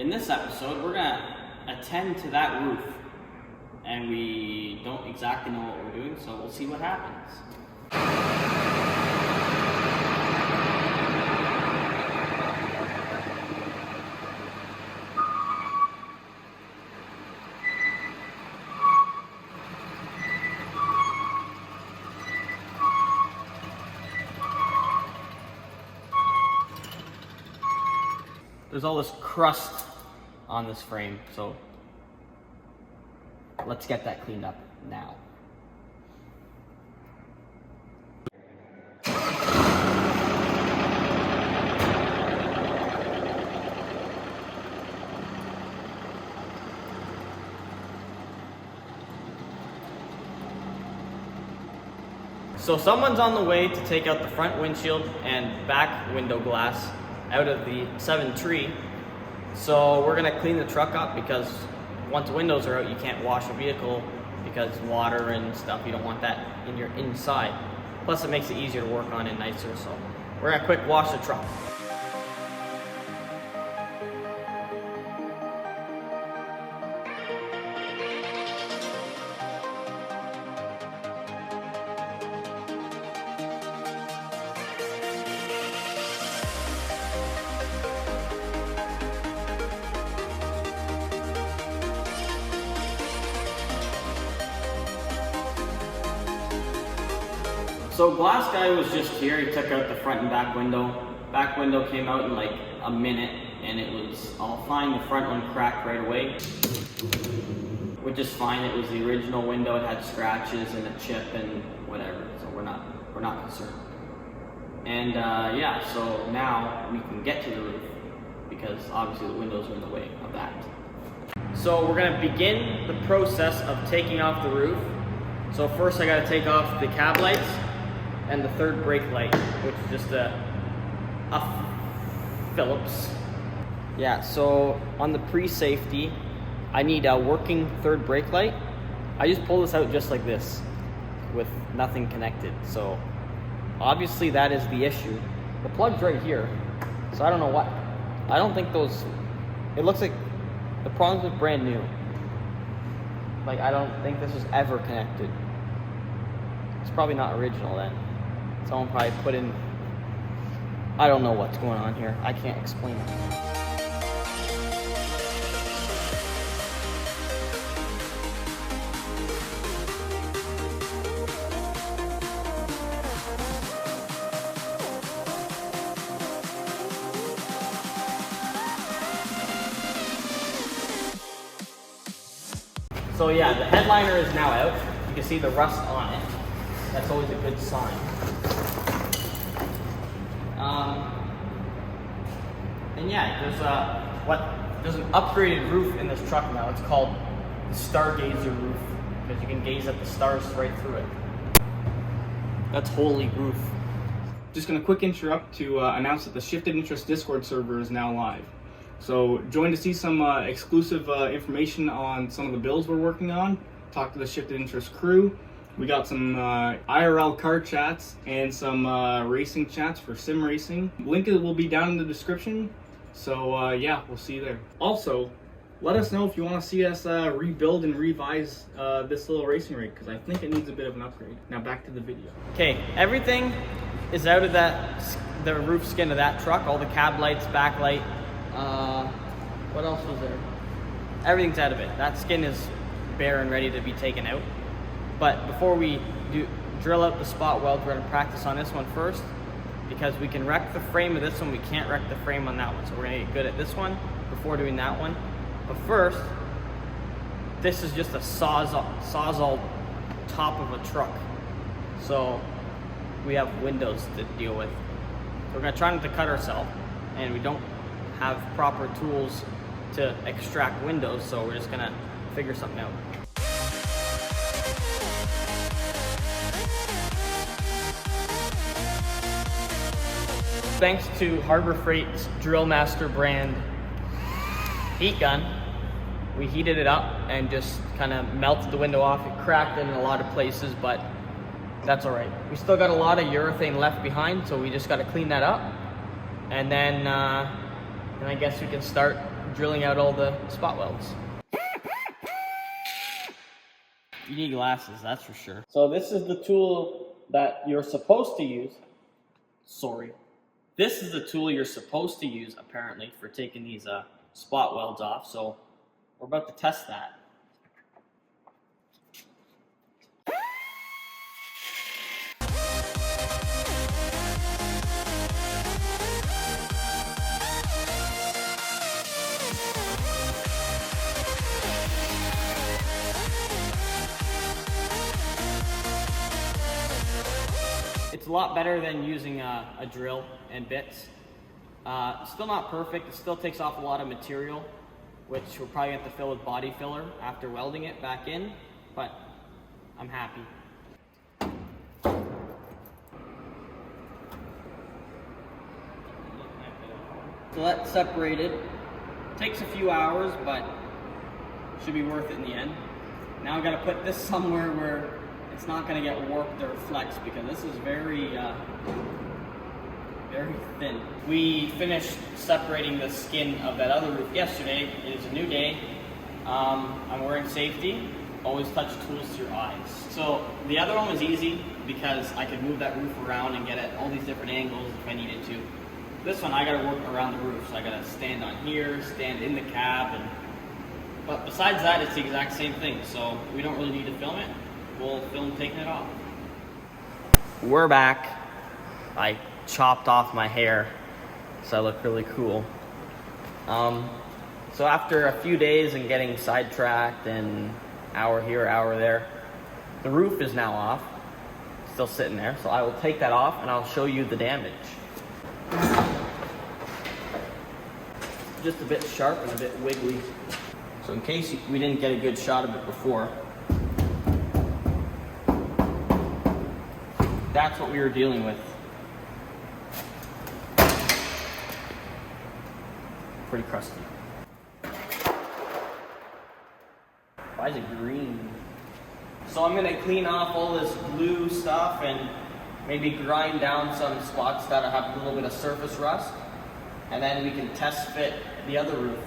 In this episode, we're gonna attend to that roof, and we don't exactly know what we're doing, so we'll see what happens. There's all this crust on this frame, so let's get that cleaned up now. So someone's on the way to take out the front windshield and back window glass out of the 7 tree. So we're gonna clean the truck up because once the windows are out, you can't wash a vehicle because water and stuff, you don't want that in your inside. Plus it makes it easier to work on and nicer, so we're gonna quick wash the truck. So glass guy was just here, he took out the front and back window. Back window came out in like a minute and it was all fine. The front one cracked right away, which is fine. It was the original window, it had scratches and a chip and whatever, so we're not concerned. And yeah, so now we can get to the roof because obviously the windows are in the way of that. So we're gonna begin the process of taking off the roof. So first I gotta take off the cab lights and the third brake light, which is just a Phillips. Yeah, so on the pre-safety, I need a working third brake light. I just pull this out just like this with nothing connected. So obviously that is the issue. The plug's right here, so I don't know what. I don't think those, it looks like the prongs look brand new. Like I don't think this was ever connected. It's probably not original then. Someone probably put in, I don't know what's going on here. I can't explain it. So yeah, the headliner is now out. You can see the rust on it. That's always a good sign. And yeah, there's an upgraded roof in this truck now. It's called the Stargazer roof because you can gaze at the stars right through it. That's holy roof. Just gonna quick interrupt to announce that the Shifted Interest Discord server is now live. So join to see some exclusive information on some of the builds we're working on. Talk to the Shifted Interest crew. We got some IRL car chats and some racing chats for sim racing. Link will be down in the description. So yeah, we'll see you there. Also, let us know if you want to see us rebuild and revise this little racing rig because I think it needs a bit of an upgrade. Now back to the video. Okay, everything is out of the roof skin of that truck. All the cab lights, backlight. What else was there? Everything's out of it. That skin is bare and ready to be taken out. But before we drill out the spot welds, we're going to practice on this one first because we can wreck the frame of this one. We can't wreck the frame on that one. So we're going to get good at this one before doing that one. But first, this is just a sawzall top of a truck. So we have windows to deal with. So we're going to try not to cut ourselves, and we don't have proper tools to extract windows, so we're just going to figure something out. Thanks to Harbor Freight's Drill Master brand heat gun, we heated it up and just kind of melted the window off. It cracked in a lot of places, but that's all right. We still got a lot of urethane left behind, so we just got to clean that up. And then I guess we can start drilling out all the spot welds. You need glasses, that's for sure. So this is the tool that you're supposed to use. Sorry. This is the tool you're supposed to use, apparently, for taking these spot welds off. So we're about to test that. It's a lot better than using a drill and bits. Still not perfect. It still takes off a lot of material, which we'll probably have to fill with body filler after welding it back in, but I'm happy. So that's separated. Takes a few hours, but should be worth it in the end. Now I've got to put this somewhere where it's not going to get warped or flexed, because this is very thin. We finished separating the skin of that other roof yesterday. It is a new day. I'm wearing safety. Always touch tools to your eyes. So the other one was easy because I could move that roof around and get at all these different angles if I needed to. This one I got to work around the roof, so I got to stand on here, stand in the cab, but besides that, it's the exact same thing. So we don't really need to film it. We'll film taking it off. We're back. I chopped off my hair, so I look really cool. So after a few days and getting sidetracked and hour here, hour there, the roof is now off. Still sitting there, so I will take that off and I'll show you the damage. Just a bit sharp and a bit wiggly. So in case we didn't get a good shot of it before, that's what we were dealing with. Pretty crusty. Why is it green? So I'm gonna clean off all this glue stuff and maybe grind down some spots that have a little bit of surface rust. And then we can test fit the other roof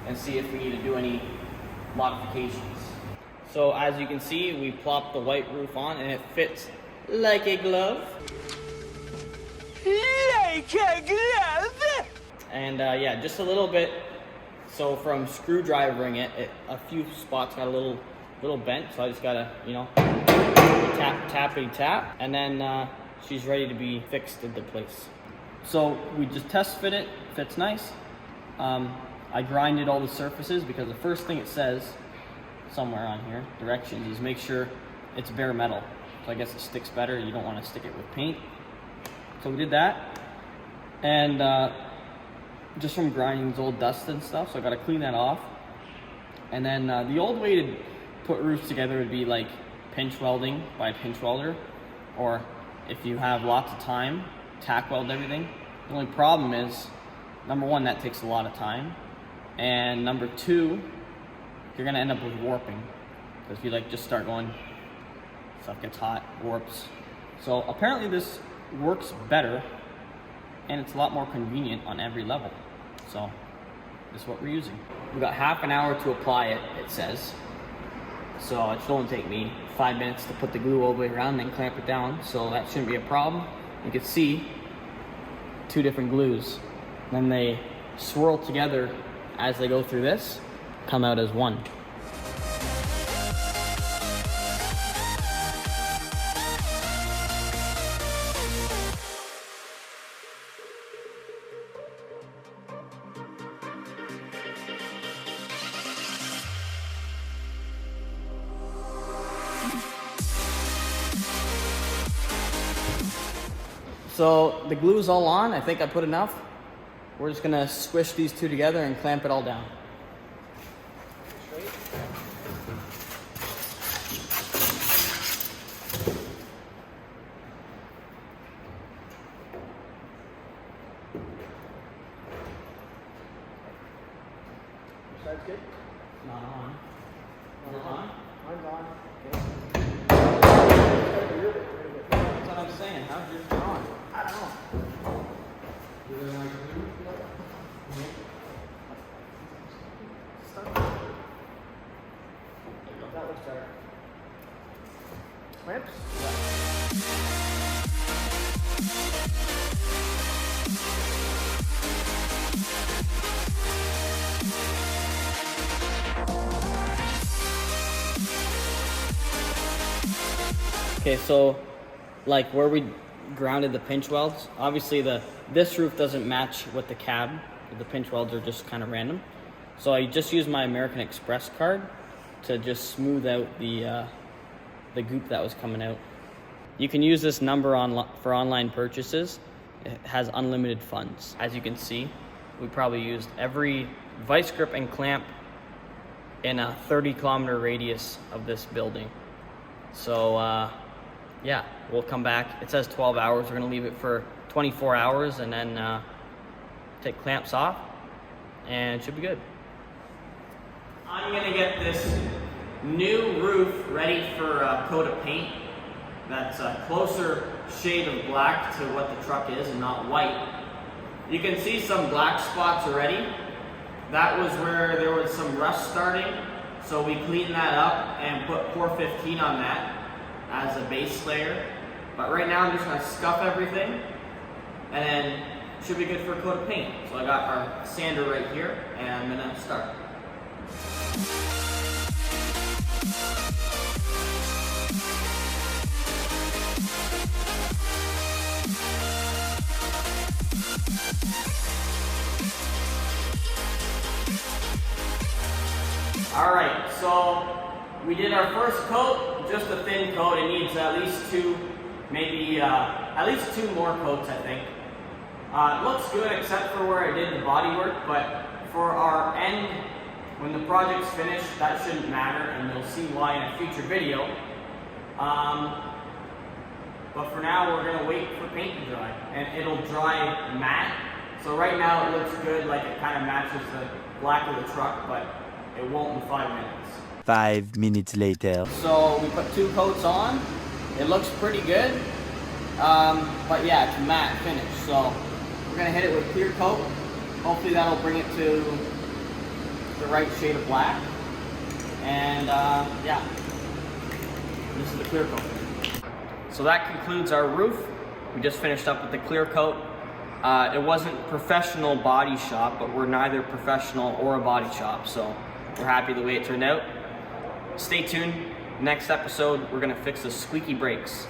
and see if we need to do any modifications. So as you can see, we plopped the white roof on and it fits like a glove. Like a glove! And yeah, just a little bit. So from screwdrivering it, a few spots got a little bent. So I just gotta, you know, tappity tap, and then she's ready to be fixed into place. So we just test fit it, fits nice. I grinded all the surfaces because the first thing it says somewhere on here, directions, is make sure it's bare metal. So I guess it sticks better. You don't want to stick it with paint. So we did that, and just from grinding these old dust and stuff, so I got to clean that off. And then the old way to put roofs together would be like pinch welding by a pinch welder, or if you have lots of time, tack weld everything. The only problem is, number one, that takes a lot of time, and number two, you're gonna end up with warping, because if you like just start going, stuff gets hot, warps. So apparently this works better, and it's a lot more convenient on every level. So this is what we're using. We've got half an hour to apply it, it says. So it should only take me 5 minutes to put the glue all the way around and then clamp it down. So that shouldn't be a problem. You can see two different glues. Then they swirl together as they go through this, come out as one. So the glue's all on. I think I put enough. We're just gonna squish these two together and clamp it all down. Side's good? Not on. Not on? Mine's on. Okay. That's what I'm saying. How's yours on? I don't know. want to start? Clamps? Okay, so like where we grounded the pinch welds, obviously this roof doesn't match with the cab. The pinch welds are just kind of random. So I just used my American Express card to just smooth out the goop that was coming out. You can use this number for online purchases. It has unlimited funds. As you can see, we probably used every vice grip and clamp in a 30-kilometer radius of this building. So yeah, we'll come back. It says 12 hours. We're gonna leave it for 24 hours and then take clamps off, and it should be good. I'm gonna get this new roof ready for a coat of paint that's a closer shade of black to what the truck is and not white. You can see some black spots already. That was where there was some rust starting, so we cleaned that up and put Pour-15 on that as a base layer. But right now I'm just gonna scuff everything and then it should be good for a coat of paint. So I got our sander right here and I'm gonna start. All right, so we did our first coat, just a thin coat. It needs at least two, maybe at least two more coats, I think. It looks good except for where I did the body work, but for our end, when the project's finished, that shouldn't matter, and you'll see why in a future video. But for now, we're gonna wait for paint to dry, and it'll dry matte. So right now it looks good, like it kind of matches the black of the truck, but it won't in 5 minutes. 5 minutes later. So we put 2 coats on. It looks pretty good. But yeah, it's matte finish. So we're gonna hit it with clear coat. Hopefully that'll bring it to the right shade of black. And yeah, this is the clear coat. So that concludes our roof. We just finished up with the clear coat. It wasn't professional body shop, but we're neither professional or a body shop, so we're happy the way it turned out. Stay tuned. Next episode, we're gonna fix the squeaky brakes.